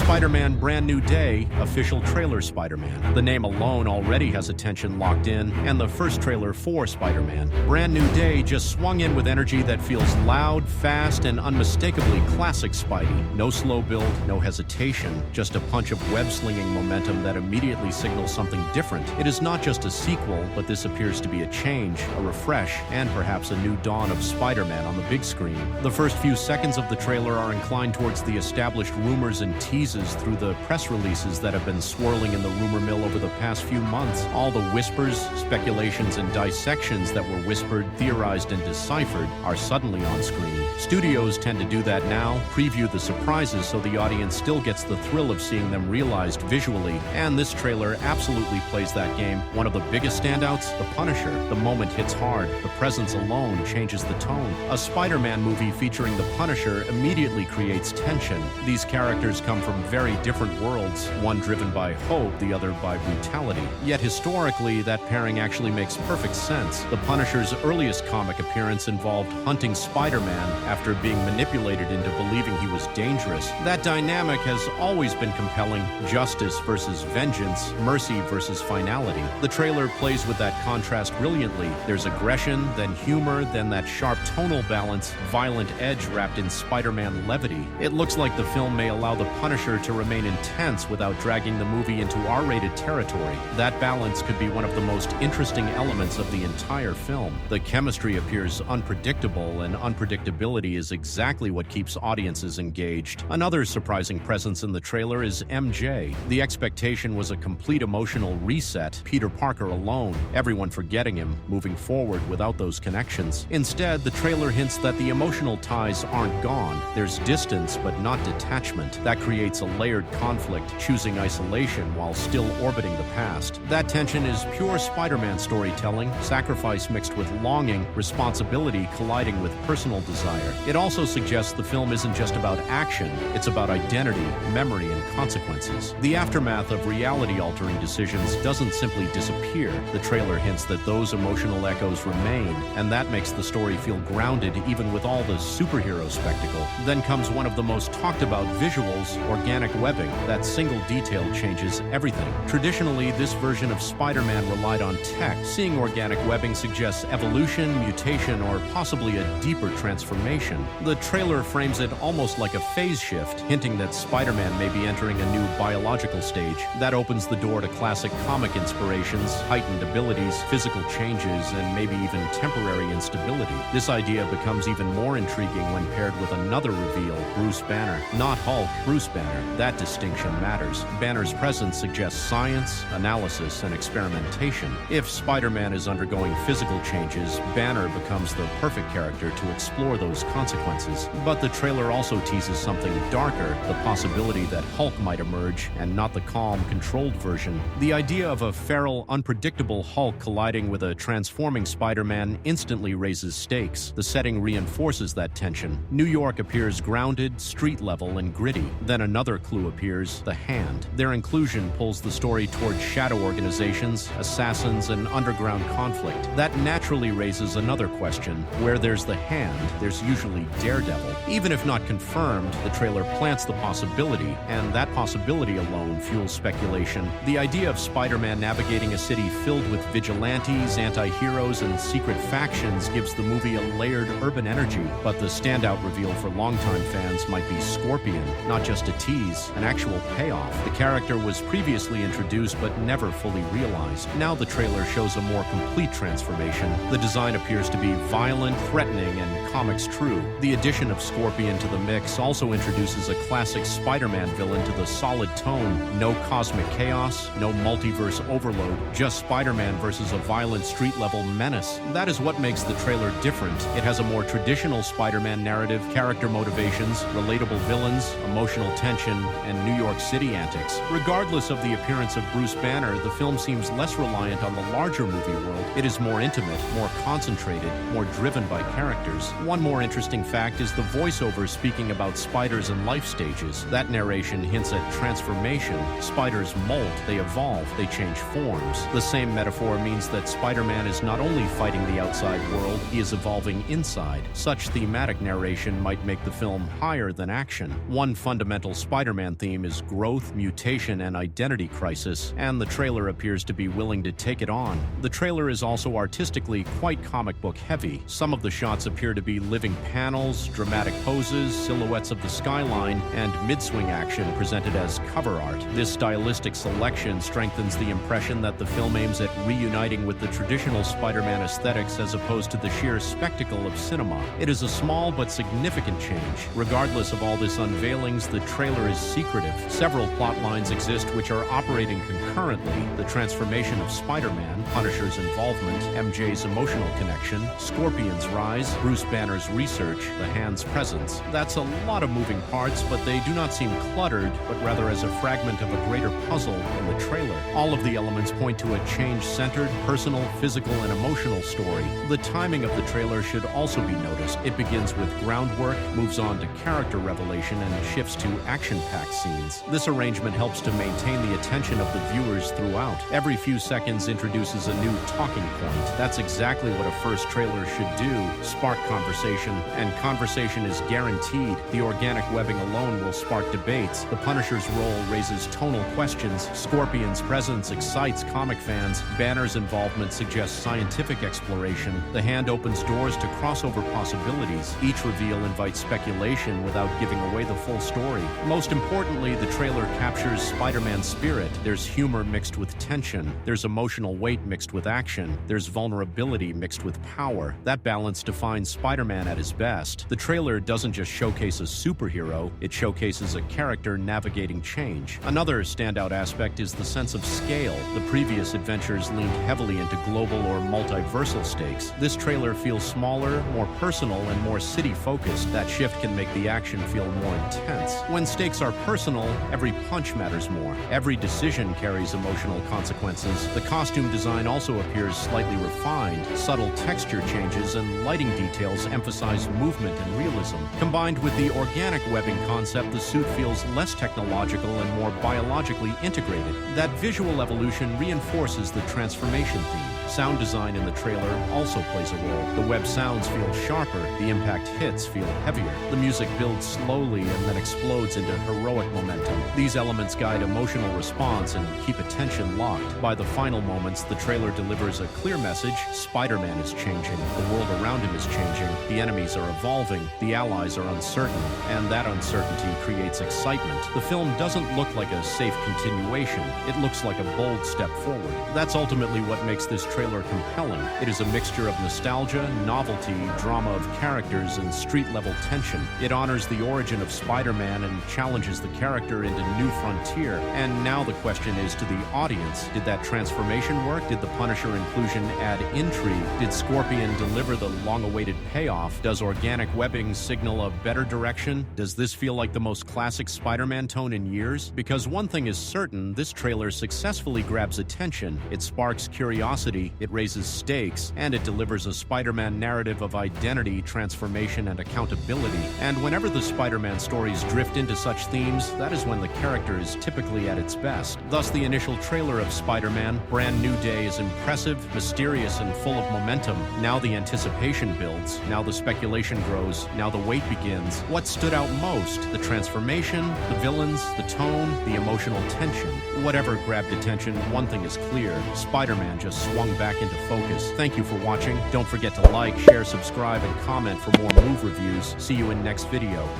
Spider-Man Brand New Day, official trailer Spider-Man. The name alone already has attention locked in, and the first trailer for Spider-Man, Brand New Day, just swung in with energy that feels loud, fast, and unmistakably classic Spidey. No slow build, no hesitation, just a punch of web-slinging momentum that immediately signals something different. It is not just a sequel, but this appears to be a change, a refresh, and perhaps a new dawn of Spider-Man on the big screen. The first few seconds of the trailer are inclined towards the established rumors and teases through the press releases that have been swirling in the rumor mill over the past few months. All the whispers, speculations, and dissections that were whispered, theorized, and deciphered are suddenly on screen. Studios tend to do that now, preview the surprises so the audience still gets the thrill of seeing them realized visually, and this trailer absolutely plays that game. One of the biggest standouts, the Punisher. The moment hits hard, the presence alone changes the tone. A Spider-Man movie featuring the Punisher immediately creates tension. These characters come from very different worlds, one driven by hope, the other by brutality. Yet historically, that pairing actually makes perfect sense. The Punisher's earliest comic appearance involved hunting Spider-Man after being manipulated into believing he was dangerous. That dynamic has always been compelling: justice versus vengeance, mercy versus finality. The trailer plays with that contrast brilliantly. There's aggression, then humor, then that sharp tonal balance, violent edge wrapped in Spider-Man levity. It looks like the film may allow the Punisher to remain intense without dragging the movie into R-rated territory. That balance could be one of the most interesting elements of the entire film. The chemistry appears unpredictable, and unpredictability is exactly what keeps audiences engaged. Another surprising presence in the trailer is MJ. The expectation was a complete emotional reset, Peter Parker alone, everyone forgetting him, moving forward without those connections. Instead, the trailer hints that the emotional ties aren't gone. There's distance, but not detachment. That creates a layered conflict, choosing isolation while still orbiting the past. That tension is pure Spider-Man storytelling, sacrifice mixed with longing, responsibility colliding with personal desire. It also suggests the film isn't just about action, it's about identity, memory, and consequences. The aftermath of reality-altering decisions doesn't simply disappear. The trailer hints that those emotional echoes remain, and that makes the story feel grounded even with all the superhero spectacle. Then comes one of the most talked about visuals, organic webbing. That single detail changes everything. Traditionally, this version of Spider-Man relied on tech. Seeing organic webbing suggests evolution, mutation, or possibly a deeper transformation. The trailer frames it almost like a phase shift, hinting that Spider-Man may be entering a new biological stage. That opens the door to classic comic inspirations, heightened abilities, physical changes, and maybe even temporary instability. This idea becomes even more intriguing when paired with another reveal, Bruce Banner. Not Hulk, Bruce Banner. That distinction matters. Banner's presence suggests science, analysis, and experimentation. If Spider-Man is undergoing physical changes, Banner becomes the perfect character to explore those consequences. But the trailer also teases something darker, the possibility that Hulk might emerge, and not the calm, controlled version. The idea of a feral, unpredictable Hulk colliding with a transforming Spider-Man instantly raises stakes. The setting reinforces that tension. New York appears grounded, street-level, and gritty. Then another clue appears, the Hand. Their inclusion pulls the story towards shadow organizations, assassins, and underground conflict. That naturally raises another question. Where there's the Hand, there's usually Daredevil. Even if not confirmed, the trailer plants the possibility, and that possibility alone fuels speculation. The idea of Spider-Man navigating a city filled with vigilantes, anti-heroes, and secret factions gives the movie a layered urban energy. But the standout reveal for longtime fans might be Scorpion, not just a tease, an actual payoff. The character was previously introduced but never fully realized. Now the trailer shows a more complete transformation. The design appears to be violent, threatening, and comics true. The addition of Scorpion to the mix also introduces a classic Spider-Man villain to the solid tone. No cosmic chaos, no multiverse overload, just Spider-Man versus a violent street-level menace. That is what makes the trailer different. It has a more traditional Spider-Man narrative, character motivations, relatable villains, emotional tension, and New York City antics. Regardless of the appearance of Bruce Banner, the film seems less reliant on the larger movie world. It is more intimate, more concentrated, more driven by characters. One more interesting fact is the voiceover speaking about spiders and life stages. That narration hints at transformation. Spiders molt, they evolve, they change forms. The same metaphor means that Spider-Man is not only fighting the outside world, he is evolving inside. Such thematic narration might make the film higher than action. One fundamental Spider-Man theme is growth, mutation, and identity crisis, and the trailer appears to be willing to take it on. The trailer is also artistically quite comic book heavy. Some of the shots appear to be living panels, dramatic poses, silhouettes of the skyline, and mid-swing action presented as cover art. This stylistic selection strengthens the impression that the film aims at reuniting with the traditional Spider-Man aesthetics as opposed to the sheer spectacle of cinema. It is a small but significant change. Regardless of all this unveilings, the trailer is secretive. Several plot lines exist which are operating concurrently: the transformation of Spider-Man, Punisher's involvement, MJ's emotional connection, Scorpion's rise, Bruce Banner's research, the Hand's presence. That's a lot of moving parts, but they do not seem cluttered, but rather as a fragment of a greater puzzle in the trailer. All of the elements point to a change-centered, personal, physical, and emotional story. The timing of the trailer should also be noticed. It begins with groundwork, moves on to character revelation, and shifts to action-packed scenes. This arrangement helps to maintain the attention of the viewers throughout. Every few seconds introduces a new talking point. That's exactly what a first trailer should do: spark conversation, and conversation is guaranteed. The organic webbing alone will spark debates. The Punisher's role raises tonal questions. Scorpion's presence excites comic fans. Banner's involvement suggests scientific exploration. The Hand opens doors to crossover possibilities. Each reveal invites speculation without giving away the full story. Most importantly, the trailer captures Spider-Man's spirit. There's humor mixed with tension. There's emotional weight mixed with action. There's vulnerability mixed with power. That balance defines Spider-Man at his best. The trailer doesn't just showcase a superhero, it showcases a character navigating change. Another standout aspect is the sense of scale. The previous adventures leaned heavily into global or multiversal stakes. This trailer feels smaller, more personal, and more city-focused. That shift can make the action feel more intense. When stakes are personal, every punch matters more. Every decision carries emotional consequences. The costume design also appears slightly refined. Subtle texture changes and lighting details emphasize movement and realism. Combined with the organic webbing concept, the suit feels less technological and more biologically integrated. That visual evolution reinforces the transformation theme. Sound design in the trailer also plays a role. The web sounds feel sharper, the impact hits feel heavier. The music builds slowly and then explodes into heroic momentum. These elements guide emotional response and keep attention locked. By the final moments, the trailer delivers a clear message: Spider-Man is changing, the world around him is changing, the enemies are evolving, the allies are uncertain, and that uncertainty creates excitement. The film doesn't look like a safe continuation. It looks like a bold step forward. That's ultimately what makes this trailer compelling. It is a mixture of nostalgia, novelty, drama of characters, and street-level tension. It honors the origin of Spider-Man and challenges the character into new frontier. And now the question is to the audience: did that transformation work? Did the Punisher inclusion add intrigue? Did Scorpion deliver the long-awaited payoff? Does organic webbing signal a better direction? Does this feel like the most classic Spider-Man tone in years? Because one thing is certain, this trailer successfully grabs attention. It sparks curiosity, it raises stakes, and it delivers a Spider-Man narrative of identity, transformation, and accountability. And whenever the Spider-Man stories drift into such themes, that is when the character is typically at its best. Thus, the initial trailer of Spider-Man, Brand New Day, is impressive, mysterious, and full of momentum. Now the anticipation builds, now the speculation grows, now the wait begins. What stood out most? The transformation, the villains, the tone, the emotional tension. Whatever grabbed attention, one thing is clear: Spider-Man just swung back into focus. Thank you for watching. Don't forget to like, share, subscribe, and comment for more move reviews. See you in next video.